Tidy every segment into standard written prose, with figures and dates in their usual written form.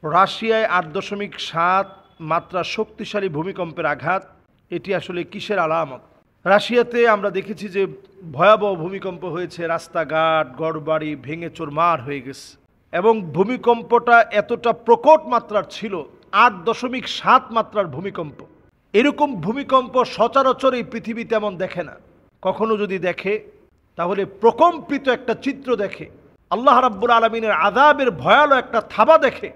রাশিয়ায় ৮.৭ মাত্রা শক্তিশালী ভূমিকম্পের আঘাত, এটি আসলে কিসের আলামত? রাশিয়াতে আমরা দেখেছি যে ভয়াবহ ভূমিকম্প হয়েছে, রাস্তাঘাট ঘরবাড়ি ভেঙে চুরমার হয়ে গেছে এবং ভূমিকম্পটা এতটা প্রকট মাত্রার ছিল, ৮.৭ মাত্রার ভূমিকম্প। এরকম ভূমিকম্প সচরাচর এই পৃথিবী তেমন দেখে না। কখনো যদি দেখে তাহলে প্রকম্পিত একটা চিত্র দেখে, আল্লাহ রাব্বুল আলামিনের আযাবের ভয়াবহ একটা থাবা দেখে।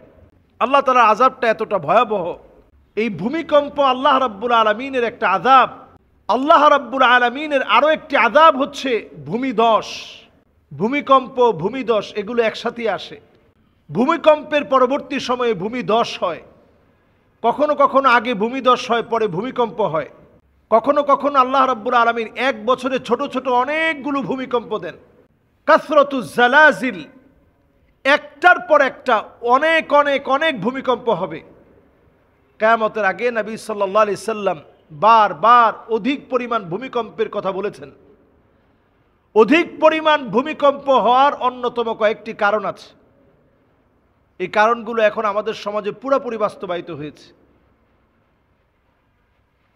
আল্লাহ তাআলার আযাবটা এতটা ভয়াবহ। এই ভূমিকম্প আল্লাহ রাব্বুল আলামিনের একটা আযাব। আল্লাহ রাব্বুল আলামিনের আরও একটি আযাব হচ্ছে ভূমিধস। ভূমিকম্প ভূমিধস এগুলো একসাথে আসে। ভূমিকম্পের পরবর্তী সময়ে ভূমিধস হয়, কখনো কখনো আগে ভূমিধস হয় পরে ভূমিকম্প হয়। কখনো কখনো আল্লাহ রাব্বুল আলামিন এক বছরে ছোট ছোট অনেকগুলো ভূমিকম্প দেন। কাসরাতুজ জালাজিল, একটার পর একটা অনেক অনেক অনেক ভূমিকম্প হবে। কিয়ামতের আগে নবী সাল্লাল্লাহু আলাইহি সাল্লাম বারবার অধিক পরিমাণ ভূমিকম্পের কথা বলেছেন। অধিক পরিমাণ ভূমিকম্প হওয়ার অন্যতম কয়েকটি কারণ আছে। এই কারণগুলো এখন আমাদের সমাজে পুরোপুরি বাস্তবায়িত হয়েছে,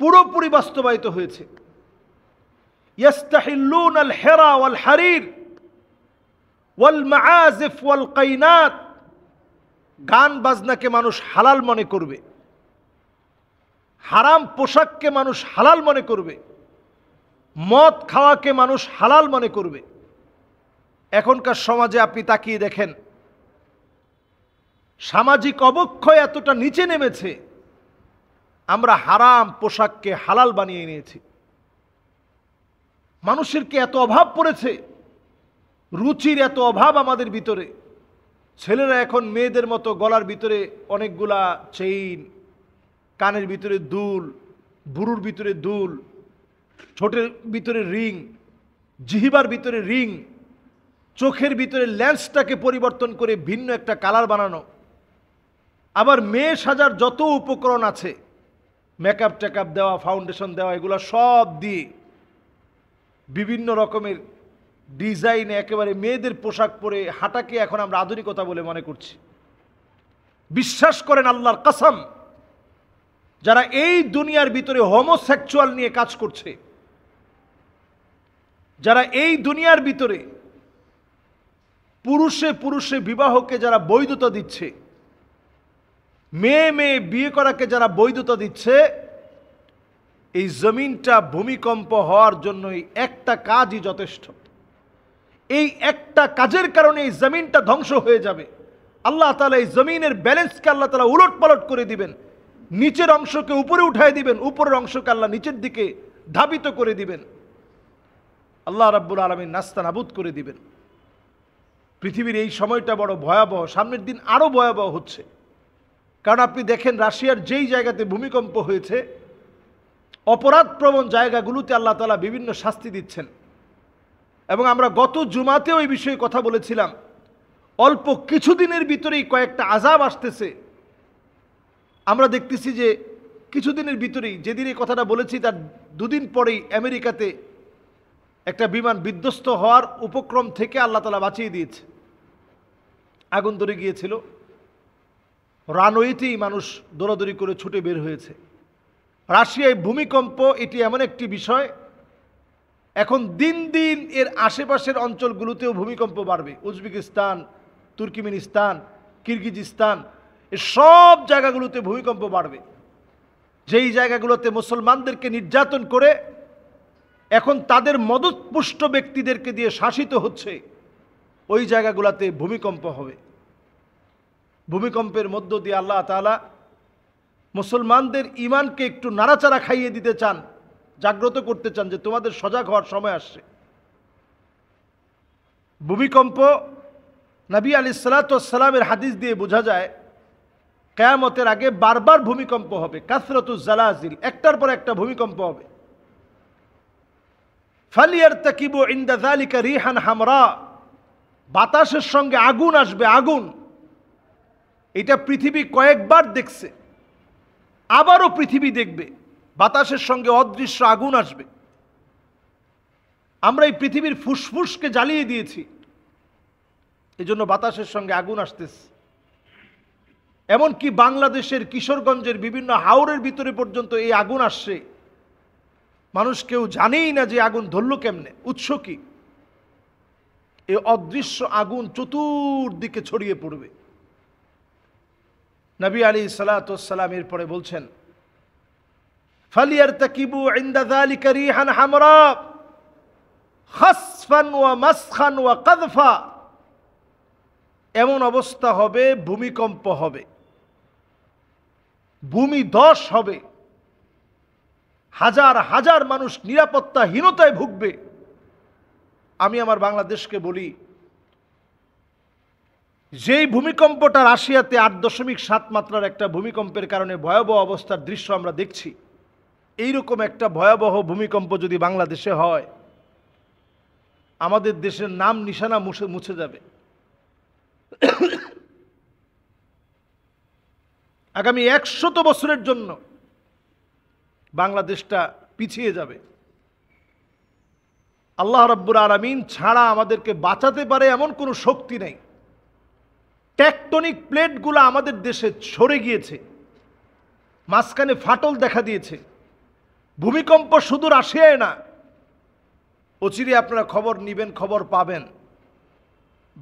পুরোপুরি বাস্তবায়িত হয়েছে। ইয়াস্তাহিল্লুনাল হিরা ওয়াল হারির ওয়াল মাআজিফ ওয়াল কাইনাত, গান বাজনাকে মানুষ হালাল মনে করবে, হারাম পোশাককে মানুষ হালাল মনে করবে, মদ খাওয়াকে মানুষ হালাল মনে করবে। এখনকার সমাজে আপনি তাকিয়ে দেখেন, সামাজিক অবক্ষয় এতটা নিচে নেমেছে, আমরা হারাম পোশাককে হালাল বানিয়ে নিয়েছি। মানুষের কি এত অভাব পড়েছে, রুচির এত অভাব আমাদের ভিতরে। ছেলেরা এখন মেয়েদের মতো গলার ভিতরে অনেকগুলা চেইন, কানের ভিতরে দুল, বুড়ুর ভিতরে দুল, ঠোঁটের ভিতরে রিং, জিহ্বার ভিতরে রিং, চোখের ভিতরে লেন্সটাকে পরিবর্তন করে ভিন্ন একটা কালার বানানো। আবার মেয়ে সাজার যত উপকরণ আছে, মেকআপ টেকআপ দেওয়া, ফাউন্ডেশন দেওয়া, এগুলো সব দিয়ে বিভিন্ন রকমের ডিজাইনে একেবারে মেয়েদের পোশাক পরে হাঁটাকে এখন আমরা আধুনিকতা বলে মনে করছি। বিশ্বাস করেন আল্লাহর কসম, যারা এই দুনিয়ার ভিতরে হোমোসেক্সুয়াল নিয়ে কাজ করছে, যারা এই দুনিয়ার ভিতরে পুরুষে পুরুষে বিবাহকে যারা বৈধতা দিচ্ছে, মেয়ে মেয়ে বিয়ে করাকে যারা বৈধতা দিচ্ছে, এই জমিনটা ভূমিকম্প হওয়ার জন্যই একটা কাজই যথেষ্ট। এই একটা কাজের কারণে এই জমিনটা ধ্বংস হয়ে যাবে। আল্লাহ তাআলা এই জমিনের ব্যালেন্সকে আল্লাহ তাআলা উলট পালট করে দিবেন। নিচের অংশকে উপরে উঠায় দিবেন, উপরের অংশকে আল্লাহ নিচের দিকে ধাবিত করে দিবেন। আল্লাহ রাব্বুল আলামিন নাস্তানাবুদ করে দিবেন। পৃথিবীর এই সময়টা বড় ভয়াবহ, সামনের দিন আরও ভয়াবহ হচ্ছে। কারণ আপনি দেখেন রাশিয়ার যেই জায়গাতে ভূমিকম্প হয়েছে, অপরাধপ্রবণ জায়গাগুলোতে আল্লাহ তাআলা বিভিন্ন শাস্তি দিচ্ছেন। এবং আমরা গত জুমাতেও এই বিষয়ে কথা বলেছিলাম, অল্প কিছুদিনের ভিতরেই কয়েকটা আযাব আসতেছে। আমরা দেখতেছি যে কিছুদিনের ভিতরেই, যেদিন এই কথাটা বলেছি তার দুদিন পরেই আমেরিকাতে একটা বিমান বিধ্বস্ত হওয়ার উপক্রম থেকে আল্লাহ তাআলা বাঁচিয়ে দিয়েছে। আগুন ধরে গিয়েছিল, রানওয়েতেই মানুষ দৌড়াদৌড়ি করে ছুটে বের হয়েছে। রাশিয়ায় ভূমিকম্প এটি এমন একটি বিষয়, এখন দিন দিন এর আশেপাশের অঞ্চলগুলোতেও ভূমিকম্প বাড়বে। উজবেকিস্তান, তুর্কমেনিস্তান, কিরগিজস্তান, এ সব জায়গাগুলোতে ভূমিকম্প বাড়বে। যেই জায়গাগুলোতে মুসলমানদেরকে নির্যাতন করে এখন তাদের মদতপুষ্ট ব্যক্তিদেরকে দিয়ে শাসিত হচ্ছে, ওই জায়গাগুলোতে ভূমিকম্প হবে। ভূমিকম্পের মধ্য দিয়ে আল্লাহ তাআলা মুসলমানদের ঈমানকে একটু নাড়াচাড়া খাইয়ে দিতে চান, জাগ্রত করতে চান যে তোমাদের সজাগ হওয়ার সময় আসছে। ভূমিকম্প নবী আলাইহিস সালাতু ওয়াস সালামের হাদিস দিয়ে বোঝা যায়, কিয়ামতের আগে বারবার ভূমিকম্প হবে। কাসরাতুজ জালাজিল, একটার পর একটা ভূমিকম্প হবে। ফালিয়ারতাকিবু ইনদা যালিকা রিহান হামরা, বাতাসের সঙ্গে আগুন আসবে, আগুন। এটা পৃথিবী কয়েকবার দেখছে, আবারও পৃথিবী দেখবে। বাতাসের সঙ্গে অদৃশ্য আগুন আসবে। আমরা এই পৃথিবীর ফুসফুসকে জ্বালিয়ে দিয়েছি, এই জন্য বাতাসের সঙ্গে আগুন আসতেছে। এমনকি বাংলাদেশের কিশোরগঞ্জের বিভিন্ন হাওরের ভিতরে পর্যন্ত এই আগুন আসছে, মানুষ কেউ জানেই না যে আগুন ধরল কেমনে, উৎস কি। এই অদৃশ্য আগুন চতুর্দিকে ছড়িয়ে পড়বে। নবী আলাইহিস সালাম এরপরে বলছেন, ফালিয়ারতাকিবু ইনদা যালিকা রিহান হামরা খাসফান ওয়া মাসখান ওয়া কাযফা। এমন অবস্থা হবে, ভূমিকম্প হবে, ভূমিধস হবে, হাজার হাজার মানুষ নিরাপত্তাহীনতায় ভুগবে। আমি আমার বাংলাদেশকে বলি, যেই ভূমিকম্পটা রাশিয়াতে 8.7 মাত্রার একটা ভূমিকম্পের কারণে ভয়াবহ অবস্থার দৃশ্য আমরা দেখছি, এইরকম একটা ভয়াবহ ভূমিকম্প যদি বাংলাদেশে হয়, আমাদের দেশের নাম নিশানা মুছে যাবে। আগামী 100 বছরের জন্য বাংলাদেশটা পিছিয়ে যাবে। আল্লাহ রাব্বুল আলামিন ছাড়া আমাদেরকে বাঁচাতে পারে এমন কোনো শক্তি নেই। টেকটনিক প্লেটগুলো আমাদের দেশে সরে গিয়েছে, মাঝখানে ফাটল দেখা দিয়েছে। ভূমিকম্প শুধু রাশিয়ায় না, অচিরে আপনারা খবর নিবেন, খবর পাবেন,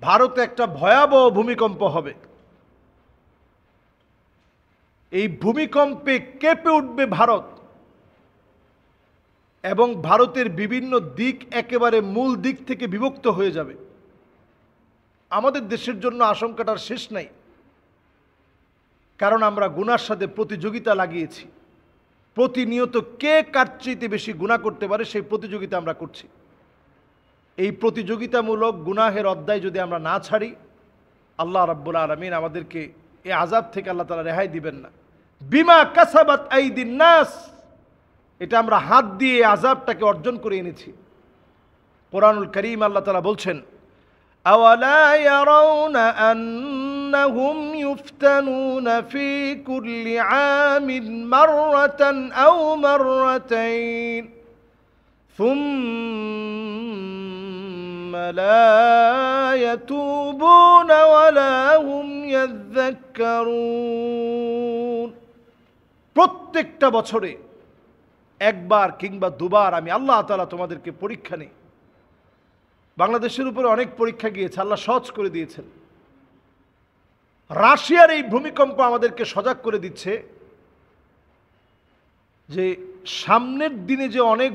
ভারতে একটা ভয়াবহ ভূমিকম্প হবে। এই ভূমিকম্পে কেঁপে উঠবে ভারত, এবং ভারতের বিভিন্ন দিক একেবারে মূল দিক থেকে বিভক্ত হয়ে যাবে। আমাদের দেশের জন্য আশঙ্কাটার শেষ নাই, কারণ আমরা গুনার সাথে প্রতিযোগিতা লাগিয়েছি। প্রতিনিয়ত কে কার চাইতে বেশি গুনাহ করতে পারে সেই প্রতিযোগিতা আমরা করছি। এই প্রতিযোগিতামূলক গুনাহের অধ্যায় যদি আমরা না ছাড়ি, আল্লাহ রাব্বুল আলামিন আমাদেরকে এই আযাব থেকে আল্লাহ তাআলা রেহাই দিবেন না। বিমা কাসাবাত আইদিন নাস, এটা আমরা হাত দিয়ে আযাবটাকে অর্জন করে এনেছি। কোরআনুল কারীম আল্লাহ তাআলা বলছেন, আওয়ালা ইয়ারাউনা আন্নাহুম ইফতানুনা ফি কুল্লি আমিন মাররাতান আও মাররাতাইন সুম্মা লা ইয়াতুবুনা ওয়ালা হুম ইয়াযাক্কারুন। প্রত্যেকটা বছরে একবার কিংবা দুবার আমি আল্লাহ তাআলা তোমাদেরকে পরীক্ষা নিই। বাংলাদেশের উপরে অনেক পরীক্ষা গিয়েছে, আল্লাহ সহজ করে দিয়েছেন। রাশিয়ার এই ভূমিকম্প আমাদেরকে সজাগ করে দিচ্ছে যে সামনের দিনে যে অনেক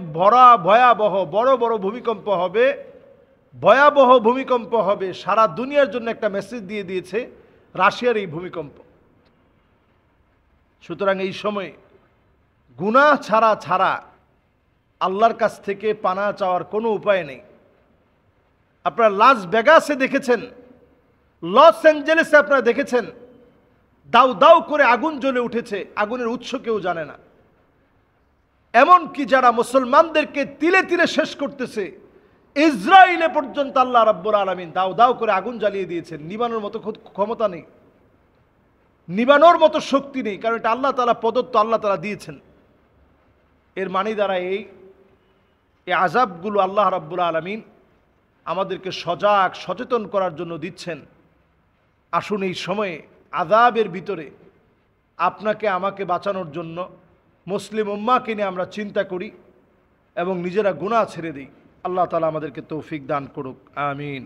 ভয়াবহ বড় বড় ভূমিকম্প হবে, ভয়াবহ ভূমিকম্প হবে, সারা দুনিয়ার জন্য একটা মেসেজ দিয়ে দিয়েছে রাশিয়ার এই ভূমিকম্প। সুতরাং এই সময় গুনাহ ছাড়া আল্লাহর কাছ থেকে পানা চাওয়ার কোনো উপায় নেই। আপনারা লাস ভেগাসে দেখেছেন, লস অ্যাঞ্জেলেসে আপনারা দেখেছেন, দাউ দাউ করে আগুন জ্বলে উঠেছে, আগুনের উৎস কেউ জানে না। এমনকি যারা মুসলমানদেরকে তিলে তিলে শেষ করতেছে, ইসরায়েলে পর্যন্ত আল্লাহ রাব্বুল আলামিন দাউ দাউ করে আগুন জ্বালিয়ে দিয়েছেন। নিবানোর মতো ক্ষমতা নেই, নিবানোর মতো শক্তি নেই, কারণ এটা আল্লাহ তাআলা প্রদত্ত, আল্লাহ তাআলা দিয়েছেন। এর মানে দ্বারা এই আযাবগুলো আল্লাহ রাব্বুল আলামিন আমাদেরকে সজাগ সচেতন করার জন্য দিচ্ছেন। আসুন এই সময়ে আযাবের ভিতরে আপনাকে আমাকে বাঁচানোর জন্য মুসলিম উম্মাহকে নিয়ে আমরা চিন্তা করি এবং নিজেরা গুনাহ ছেড়ে দিই। আল্লাহ তাআলা আমাদেরকে তৌফিক দান করুক, আমিন।